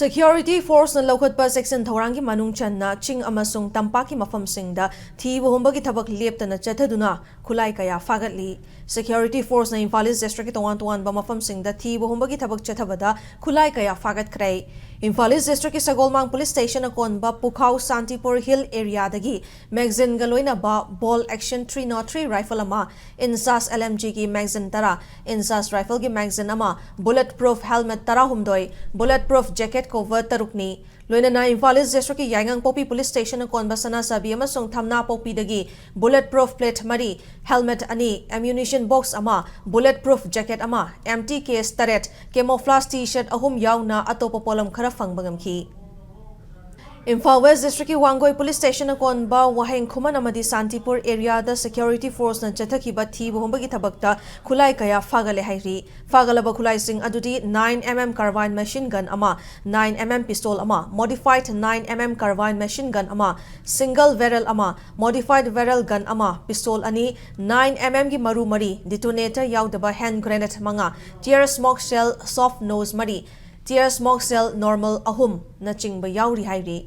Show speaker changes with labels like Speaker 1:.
Speaker 1: Security Force na lawkotpa section thorangi manung channa ching amasung tampaki mafamsingda thiba humbagi thabak leptana chathaduna khulai kaya fagatli. Security Force na Imphal East District ki tongan ba mafamsingda thiba humbagi thabak chathabada khulai kaya fagat krai. Imphal East District ki Sagolmang Police Station akon ba Pukhau Santipur Hill area dagi magazine galoina ba ball action 303 rifle ama insas LMG ki magazine tara insas rifle ki magazine ama bulletproof helmet tara humdoi bulletproof jacket cover tarukni loinana Imphal East District ki Yangang Popi Police Station akon basana sabi amasung thamna popi dagi bulletproof plate mari helmet ani ammunition box ama bulletproof jacket ama empty case taret camouflage t-shirt ahum yauna atopa polam khara fangbangam Imphal West District ki Wangoi Police Station akon ba waheng khuman amadi Santipur area da security force na chathaki ba thi bombagi thabakta khulai kaya fagale hairi fagalaba khulai sing adudi 9mm carbine machine gun ama 9mm pistol ama modified 9mm carbine machine gun ama single barrel ama modified barrel gun ama pistol ani 9mm gi maru mari detonator yaudaba hand grenade manga tear smoke shell soft nose mari tear smoke shell normal ahum na chingba yauri hairi